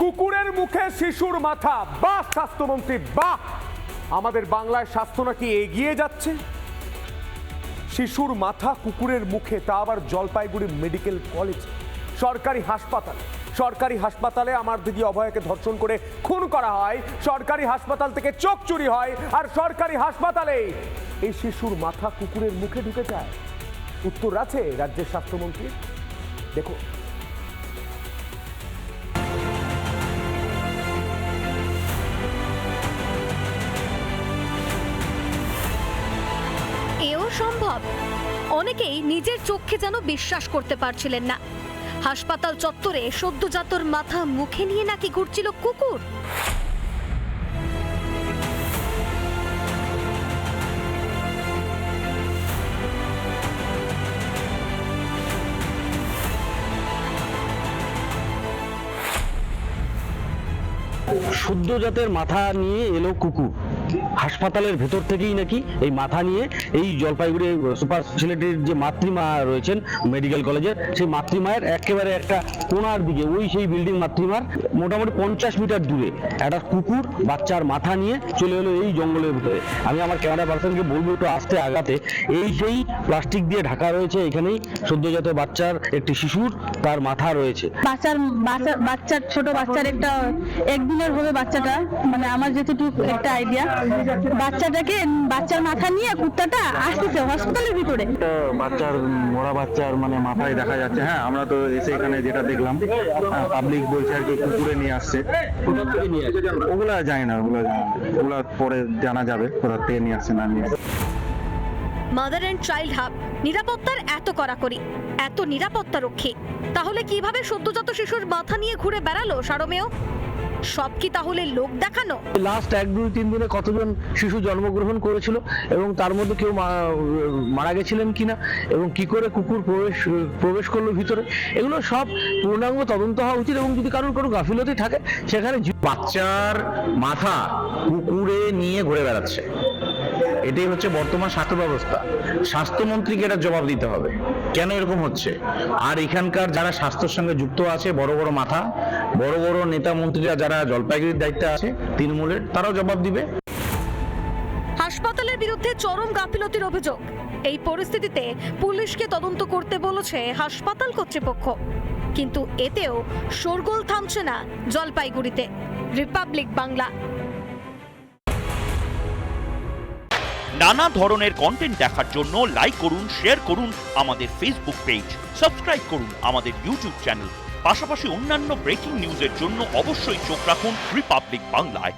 কুকুরের মুখে শিশুর মাথা, বাহ স্বাস্থ্যমন্ত্রী বাহ। আমাদের বাংলায় স্বাস্থ্য নাকি এগিয়ে যাচ্ছে। শিশুর মাথা কুকুরের মুখে, তা আবার জলপাইগুড়ি মেডিকেল কলেজ সরকারি হাসপাতালে আমার দিদি অভয়াকে ধর্ষণ করে খুন করা হয়, সরকারি হাসপাতাল থেকে চোখ চুরি হয়, আর সরকারি হাসপাতালে এই শিশুর মাথা কুকুরের মুখে ঢুকে যায়। উত্তর আছে রাজ্যের স্বাস্থ্যমন্ত্রী, দেখো। এও সম্ভব? অনেকেই নিজের চোখে যেন বিশ্বাস করতে পারছিলেন না। হাসপাতাল চত্বরে সদ্যজাতর মাথা মুখে নিয়ে নাকি ঘুরছিল কুকুর। সদ্যজাতের মাথা নিয়ে এলো কুকুর। হাসপাতালের ভেতর থেকেই নাকি এই মাথা নিয়ে এই জলপাইগুড়ি সুপার স্পেশালিটির যে মাতৃমা রয়েছেন মেডিকেল কলেজের, সেই মাতৃমায়ের একেবারে একটা কোণার দিকে, ওই সেই বিল্ডিং মাতৃমার মোটামুটি 50 মিটার দূরে একটা কুকুর বাচ্চার মাথা নিয়ে চলে এলো এই জঙ্গলের ভিতরে। আমি আমার ক্যামেরা পার্সনকে বলবো একটু আস্তে আগাতে। এই সেই প্লাস্টিক দিয়ে ঢাকা রয়েছে, এখানেই সদ্যজাত বাচ্চার একটি শিশুর তার মাথা রয়েছে। বাচ্চার ছোট বাচ্চার একটা একদিনের হবে বাচ্চাটা, মানে আমার যেটুকু একটা আইডিয়া, বাচ্চার মাথা নিয়ে কুত্তাটা আসতেছে হসপিটালের ভিতরে। বাচ্চার মরা বাচ্চার মানে মাথায় দেখা যাচ্ছে। হ্যাঁ, আমরা তো এসে এখানে যেটা দেখলাম, পাবলিক বলছে আর কি কুকুরে নিয়ে আসছে। ওগুলা যায় না, ওগুলা পরে জানা যাবে কোথা থেকে নিয়ে আসছে না নিয়ে আসছে। মাদার অ্যান্ড চাইল্ড হাব নিরাপত্তার এত কড়াকড়ি, এত নিরাপত্তা রক্ষী, তাহলে কিভাবে সদ্যজাত শিশুর মাথা নিয়ে ঘুরে বেড়ালো সারমেয়? সব কি তাহলে লোক দেখানো? লাস্ট 1-2-3 দিনে কতজন শিশু জন্মগ্রহণ করেছিল এবং তার মধ্যে কেউ মারা গেছিলেন কিনা, এবং কি করে কুকুর প্রবেশ করলো ভিতরে, এগুলো সব পূর্ণাঙ্গ তদন্ত হওয়া উচিত। এবং যদি কারোর কোনো গাফিলতি থাকে সেখানে। বাচ্চার মাথা কুকুরে নিয়ে ঘুরে বেড়াচ্ছে, এটাই হচ্ছে বর্তমান স্বাস্থ্য ব্যবস্থা। স্বাস্থ্যমন্ত্রীকে এটা জবাব দিতে হবে, কেন এরকম হচ্ছে। আর এখানকার যারা স্বাস্থ্যের সঙ্গে যুক্ত আছে, বড় বড় মাথা, বড় বড় নেতা মন্ত্রীরা যারা জলপাইগুড়ির দায়িত্বে আছে তৃণমূলের, তারাও জবাব দিবে। হাসপাতালের বিরুদ্ধে চরম গাফিলতির অভিযোগ। এই পরিস্থিতিতে পুলিশকে তদন্ত করতে বলেছে হাসপাতাল কর্তৃপক্ষ, কিন্তু এতেও শোরগোল থামছে না জলপাইগুড়িতে। রিপাবলিক বাংলা। নানা ধরনের কন্টেন্ট দেখার জন্য লাইক করুন, শেয়ার করুন আমাদের ফেসবুক পেজ, সাবস্ক্রাইব করুন আমাদের ইউটিউব চ্যানেল। পাশাপাশি অন্যান্য ব্রেকিং নিউজের জন্য অবশ্যই চোখ রাখুন রিপাবলিক বাংলায়।